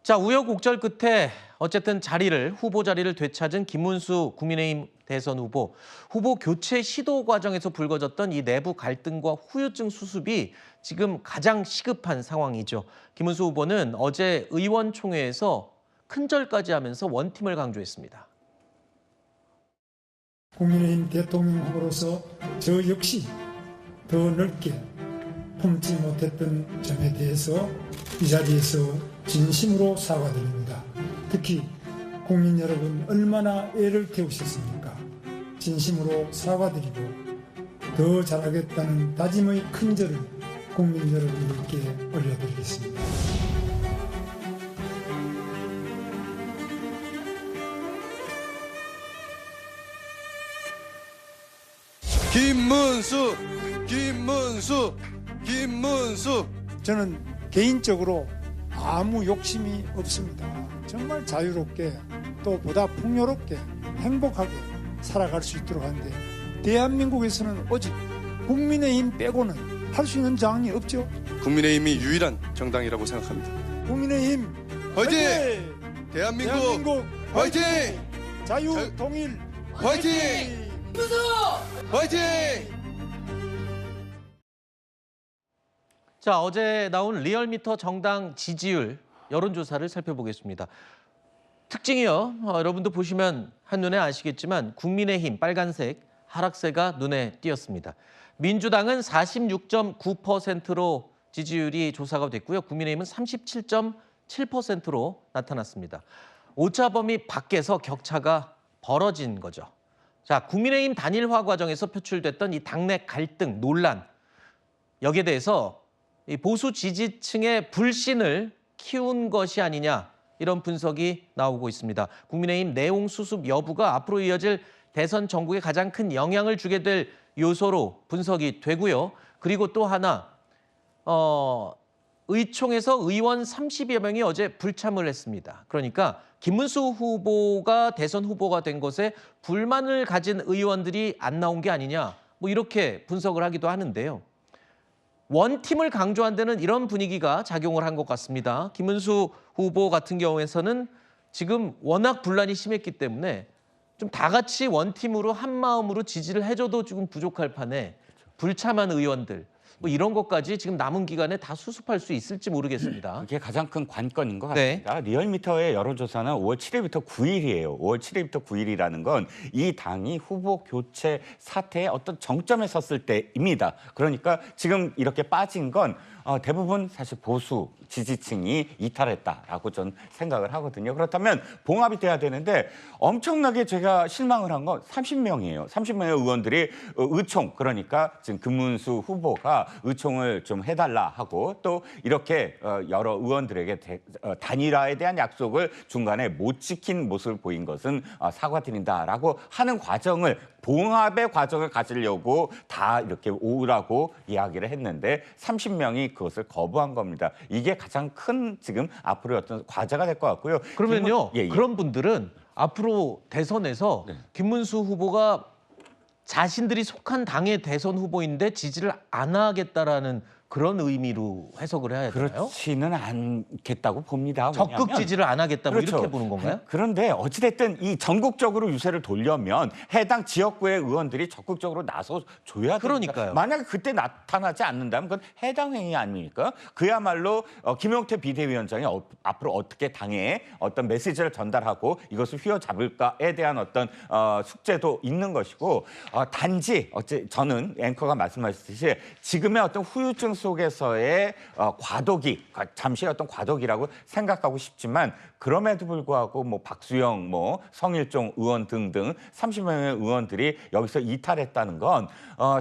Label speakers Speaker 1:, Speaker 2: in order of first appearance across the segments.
Speaker 1: 자, 우여곡절 끝에 어쨌든 후보 자리를 되찾은 김문수 국민의힘 대선 후보 교체 시도 과정에서 불거졌던 이 내부 갈등과 후유증 수습이 지금 가장 시급한 상황이죠. 김문수 후보는 어제 의원총회에서 큰절까지 하면서 원팀을 강조했습니다.
Speaker 2: 국민의힘 대통령 후보로서 저 역시 더 넓게 품지 못했던 점에 대해서 이 자리에서 진심으로 사과드립니다. 특히 국민 여러분 얼마나 애를 태우셨습니까? 진심으로 사과드리고 더 잘하겠다는 다짐의 큰절을 국민 여러분들께 올려드리겠습니다.
Speaker 3: 김문수.
Speaker 2: 저는 개인적으로 아무 욕심이 없습니다. 정말 자유롭게 또 보다 풍요롭게 행복하게 살아갈 수 있도록 하는데 대한민국에서는 오직 국민의힘 빼고는 할 수 있는 장이 없죠.
Speaker 3: 국민의힘이 유일한 정당이라고 생각합니다.
Speaker 2: 국민의힘
Speaker 3: 화이팅! 대한민국 화이팅!
Speaker 2: 자유 통일
Speaker 3: 화이팅! 화이팅!
Speaker 1: 자, 어제 나온 리얼미터 정당 지지율 여론조사를 살펴보겠습니다. 특징이요. 여러분도 보시면 한눈에 아시겠지만 국민의힘 빨간색 하락세가 눈에 띄었습니다. 민주당은 46.9%로 지지율이 조사가 됐고요. 국민의힘은 37.7%로 나타났습니다. 오차 범위 밖에서 격차가 벌어진 거죠. 자, 국민의힘 단일화 과정에서 표출됐던 이 당내 갈등, 논란, 여기에 대해서 이 보수 지지층의 불신을 키운 것이 아니냐, 이런 분석이 나오고 있습니다. 국민의힘 내용 수습 여부가 앞으로 이어질 대선 전국에 가장 큰 영향을 주게 될 요소로 분석이 되고요. 그리고 또 하나, 의총에서 의원 30여 명이 어제 불참을 했습니다. 그러니까 김문수 후보가 대선 후보가 된 것에 불만을 가진 의원들이 안 나온 게 아니냐, 뭐 이렇게 분석을 하기도 하는데요. 원팀을 강조한 데는 이런 분위기가 작용을 한 것 같습니다. 김문수 후보 같은 경우에서는 지금 워낙 분란이 심했기 때문에 좀 다 같이 원팀으로 한 마음으로 지지를 해줘도 지금 부족할 판에 불참한 의원들, 뭐 이런 것까지 지금 남은 기간에 다 수습할 수 있을지 모르겠습니다.
Speaker 4: 이게 가장 큰 관건인 것
Speaker 1: 네.
Speaker 4: 같습니다. 리얼미터의 여론조사는 5월 7일부터 9일이에요. 5월 7일부터 9일이라는 건 이 당이 후보 교체 사태의 어떤 정점에 섰을 때입니다. 그러니까 지금 이렇게 빠진 건 대부분 사실 보수 지지층이 이탈했다라고 저는 생각을 하거든요. 그렇다면 봉합이 돼야 되는데 엄청나게 제가 실망을 한 건 30명이에요. 30명의 의원들이 의총, 그러니까 지금 김문수 후보가 의총을 좀 해달라 하고 또 이렇게 여러 의원들에게 단일화에 대한 약속을 중간에 못 지킨 모습을 보인 것은 사과드린다라고 하는 과정을, 봉합의 과정을 가지려고 다 이렇게 오라고 이야기를 했는데 30명이 그것을 거부한 겁니다. 이게 가장 큰 지금 앞으로의 어떤 과제가 될 것 같고요.
Speaker 1: 그러면요,
Speaker 4: 예.
Speaker 1: 그런 분들은 앞으로 대선에서
Speaker 4: 네.
Speaker 1: 김문수 후보가 자신들이 속한 당의 대선 후보인데 지지를 안 하겠다라는 그런 의미로 해석을 해야 되나요?
Speaker 4: 그렇지는 않겠다고 봅니다.
Speaker 1: 적극
Speaker 4: 왜냐하면
Speaker 1: 지지를 안 하겠다, 뭐
Speaker 4: 그렇죠.
Speaker 1: 이렇게 보는 건가요?
Speaker 4: 그런데 어찌됐든 이 전국적으로 유세를 돌려면 해당 지역구의 의원들이 적극적으로 나서줘야 됩니다.
Speaker 1: 그러니까요.
Speaker 4: 만약에 그때 나타나지 않는다면 그건 해당 행위 아닙니까? 그야말로 김용태 비대위원장이 앞으로 어떻게 당에 어떤 메시지를 전달하고 이것을 휘어잡을까에 대한 어떤 숙제도 있는 것이고, 단지 저는 앵커가 말씀하셨듯이 지금의 어떤 후유증 속에서의 과도기, 잠시 어떤 과도기라고 생각하고 싶지만, 그럼에도 불구하고 뭐 박수영, 뭐 성일종 의원 등등 30명의 의원들이 여기서 이탈했다는 건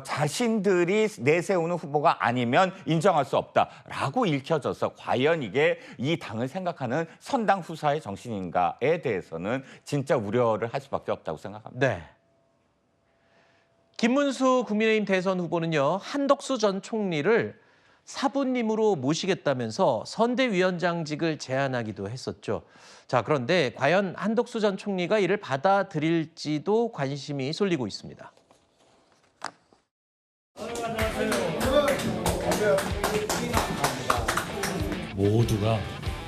Speaker 4: 자신들이 내세우는 후보가 아니면 인정할 수 없다라고 읽혀져서 과연 이게 이 당을 생각하는 선당 후사의 정신인가에 대해서는 진짜 우려를 할 수밖에 없다고 생각합니다.
Speaker 1: 네. 김문수 국민의힘 대선 후보는요, 한덕수 전 총리를 사부님으로 모시겠다면서 선대위원장직을 제안하기도 했었죠. 자, 그런데 과연 한덕수 전 총리가 이를 받아들일지도 관심이 쏠리고 있습니다.
Speaker 5: 모두가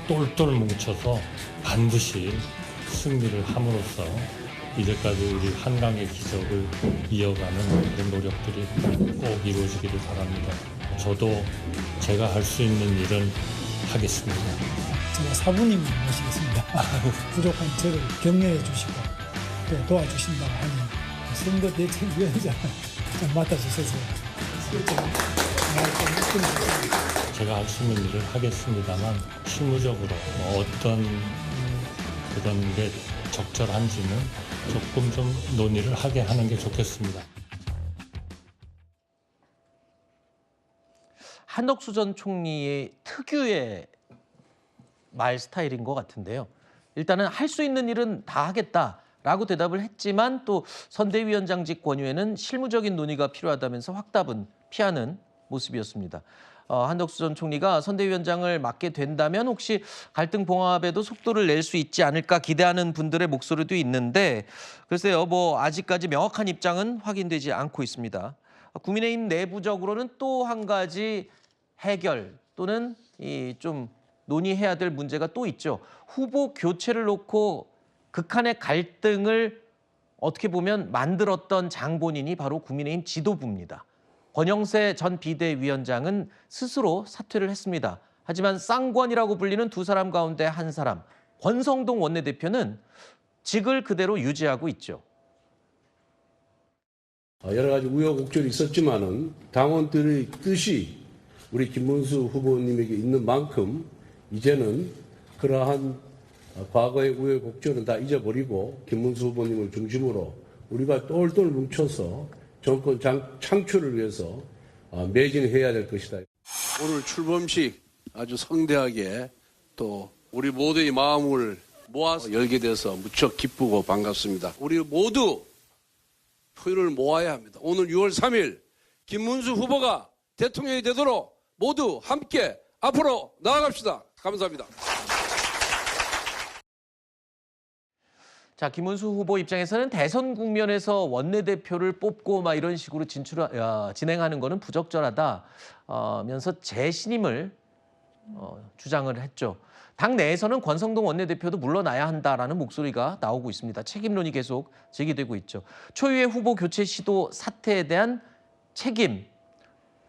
Speaker 5: 똘똘 뭉쳐서 반드시 승리를 함으로써 이제까지 우리 한강의 기적을 이어가는 그런 노력들이 꼭 이루어지기를 바랍니다. 저도 제가 할 수 있는 일은 하겠습니다.
Speaker 2: 제가 사부님 모시겠습니다. 부족한 저를 격려해 주시고 또 도와주신다고 하니 선거대책위원장을 좀 맡아주셔서
Speaker 5: 제가 할 수 있는 일을 하겠습니다만 실무적으로 어떤 그런 게 적절한지는 조금 좀 논의를 하게 하는 게 좋겠습니다.
Speaker 1: 한덕수 전 총리의 특유의 말 스타일인 것 같은데요. 일단은 할 수 있는 일은 다 하겠다라고 대답을 했지만 또 선대위원장직 권유에는 실무적인 논의가 필요하다면서 확답은 피하는 모습이었습니다. 한덕수 전 총리가 선대위원장을 맡게 된다면 혹시 갈등 봉합에도 속도를 낼 수 있지 않을까 기대하는 분들의 목소리도 있는데 글쎄요, 뭐 아직까지 명확한 입장은 확인되지 않고 있습니다. 국민의힘 내부적으로는 또 한 가지 해결 또는 좀 논의해야 될 문제가 또 있죠. 후보 교체를 놓고 극한의 갈등을 어떻게 보면 만들었던 장본인이 바로 국민의힘 지도부입니다. 권영세 전 비대위원장은 스스로 사퇴를 했습니다. 하지만 쌍권이라고 불리는 두 사람 가운데 한 사람, 권성동 원내대표는 직을 그대로 유지하고 있죠.
Speaker 6: 여러 가지 우여곡절이 있었지만은 당원들의 뜻이 우리 김문수 후보님에게 있는 만큼 이제는 그러한 과거의 우여곡절은 다 잊어버리고 김문수 후보님을 중심으로 우리가 똘똘 뭉쳐서 정권 창출을 위해서 매진해야 될 것이다.
Speaker 7: 오늘 출범식 아주 성대하게 또 우리 모두의 마음을 모아서 열게 돼서 무척 기쁘고 반갑습니다. 우리 모두 표를 모아야 합니다. 오늘 6월 3일 김문수 후보가 대통령이 되도록 모두 함께 앞으로 나아갑시다. 감사합니다.
Speaker 1: 자, 김문수 후보 입장에서는 대선 국면에서 원내대표를 뽑고 막 이런 식으로 진행하는 거는 부적절하다면서 재신임을 주장을 했죠. 당 내에서는 권성동 원내대표도 물러나야 한다라는 목소리가 나오고 있습니다. 책임론이 계속 제기되고 있죠. 초유의 후보 교체 시도 사태에 대한 책임.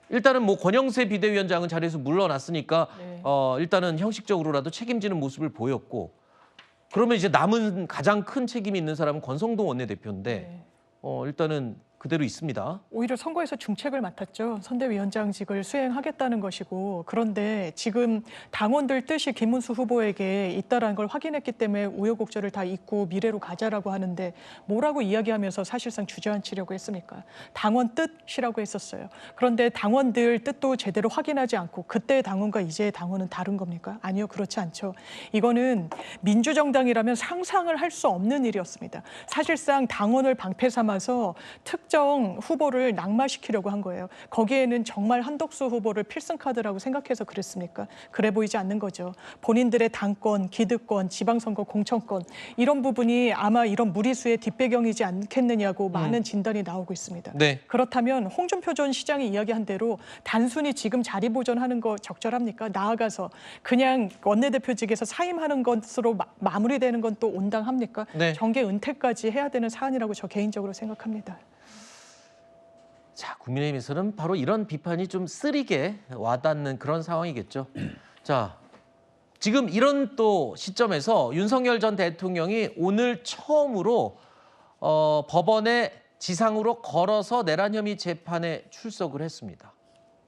Speaker 1: 일단은 뭐 권영세 비대위원장은 자리에서 물러났으니까
Speaker 8: 네.
Speaker 1: 일단은 형식적으로라도 책임지는 모습을 보였고 그러면 이제 남은 가장 큰 책임이 있는 사람은 권성동 원내대표인데
Speaker 8: 네.
Speaker 1: 일단은 그대로 있습니다.
Speaker 8: 오히려 선거에서 중책을 맡았죠. 선대위원장직을 수행하겠다는 것이고 그런데 지금 당원들 뜻이 김문수 후보에게 있다라는 걸 확인했기 때문에 우여곡절을 다 잊고 미래로 가자라고 하는데 뭐라고 이야기하면서 사실상 주저앉히려고 했습니까? 당원 뜻이라고 했었어요. 그런데 당원들 뜻도 제대로 확인하지 않고 그때의 당원과 이제의 당원은 다른 겁니까? 아니요, 그렇지 않죠. 이거는 민주정당이라면 상상을 할 수 없는 일이었습니다. 사실상 당원을 방패 삼아서 특정 후보를 낙마시키려고 한 거예요. 거기에는 정말 한덕수 후보를 필승카드라고 생각해서 그랬습니까? 그래 보이지 않는 거죠. 본인들의 당권, 기득권, 지방선거 공천권 이런 부분이 아마 이런 무리수의 뒷배경이지 않겠느냐고 많은 진단이 나오고 있습니다.
Speaker 1: 네.
Speaker 8: 그렇다면 홍준표 전 시장이 이야기한 대로 단순히 지금 자리 보존하는 거 적절합니까? 나아가서 그냥 원내대표직에서 사임하는 것으로 마무리되는 건 또 온당합니까?
Speaker 1: 네.
Speaker 8: 정계 은퇴까지 해야 되는 사안이라고 저 개인적으로 생각합니다.
Speaker 1: 자, 국민의힘에서는 바로 이런 비판이 좀 쓰리게 와닿는 그런 상황이겠죠. 자, 지금 이런 또 시점에서 윤석열 전 대통령이 오늘 처음으로 법원에 지상으로 걸어서 내란 혐의 재판에 출석을 했습니다.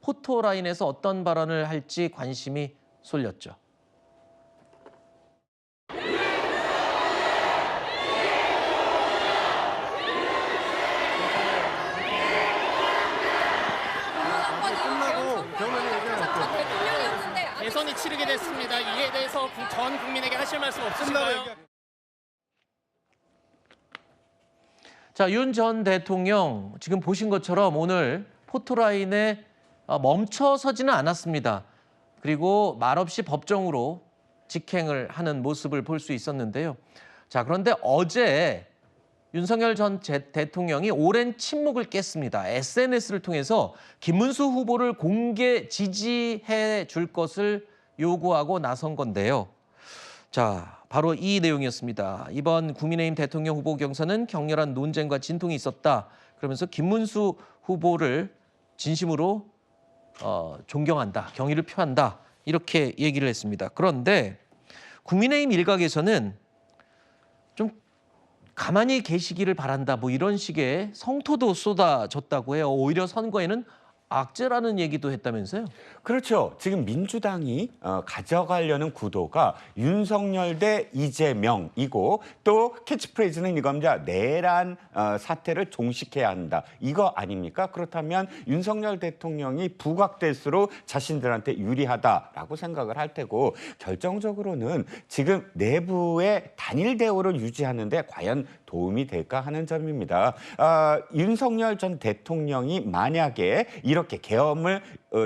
Speaker 1: 포토라인에서 어떤 발언을 할지 관심이 쏠렸죠.
Speaker 9: 대선이 치르게 됐습니다. 이에 대해서 전 국민에게 하실 말씀 없으신가요?
Speaker 1: 자, 윤 전 대통령 지금 보신 것처럼 오늘 포토라인에 멈춰서지는 않았습니다. 그리고 말없이 법정으로 직행을 하는 모습을 볼 수 있었는데요. 자, 그런데 어제 윤석열 전 대통령이 오랜 침묵을 깼습니다. SNS를 통해서 김문수 후보를 공개 지지해 줄 것을 요구하고 나선 건데요. 자, 바로 이 내용이었습니다. 이번 국민의힘 대통령 후보 경선은 격렬한 논쟁과 진통이 있었다. 그러면서 김문수 후보를 진심으로 존경한다, 경의를 표한다 이렇게 얘기를 했습니다. 그런데 국민의힘 일각에서는 좀 가만히 계시기를 바란다 뭐 이런 식의 성토도 쏟아졌다고 해요. 오히려 선거에는 악재라는 얘기도 했다면서요?
Speaker 4: 그렇죠. 지금 민주당이 가져가려는 구도가 윤석열 대 이재명이고 또 캐치프레이즈는 이겁니다. 내란 사태를 종식해야 한다. 이거 아닙니까? 그렇다면 윤석열 대통령이 부각될수록 자신들한테 유리하다라고 생각을 할 테고 결정적으로는 지금 내부의 단일 대우를 유지하는 데 과연 도움이 될까 하는 점입니다. 윤석열 전 대통령이 만약에 이렇게 계엄을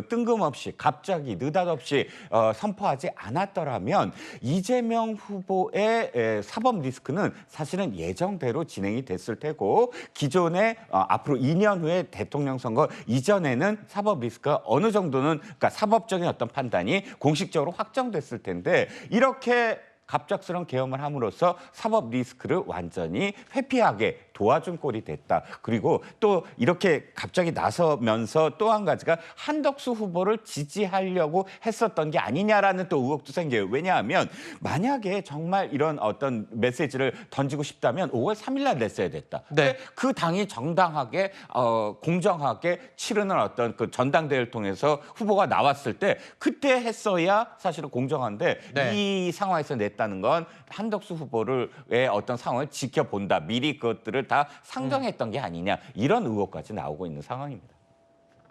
Speaker 4: 뜬금없이 갑자기 느닷없이 선포하지 않았더라면 이재명 후보의 사법 리스크는 사실은 예정대로 진행이 됐을 테고 기존에 앞으로 2년 후에 대통령 선거 이전에는 사법 리스크가 어느 정도는 그러니까 사법적인 어떤 판단이 공식적으로 확정됐을 텐데 이렇게 갑작스러운 계엄을 함으로써 사법 리스크를 완전히 회피하게 도와준 꼴이 됐다. 그리고 또 이렇게 갑자기 나서면서 또 한 가지가 한덕수 후보를 지지하려고 했었던 게 아니냐라는 또 의혹도 생겨요. 왜냐하면 만약에 정말 이런 어떤 메시지를 던지고 싶다면 5월 3일 날 냈어야 됐다.
Speaker 1: 네.
Speaker 4: 그 당이 정당하게 공정하게 치르는 어떤 그 전당대회를 통해서 후보가 나왔을 때 그때 했어야 사실은 공정한데
Speaker 1: 네.
Speaker 4: 이 상황에서 냈다는 건 한덕수 후보의 어떤 상황을 지켜본다. 미리 그것들을 다 상정했던 게 아니냐. 이런 의혹까지 나오고 있는 상황입니다.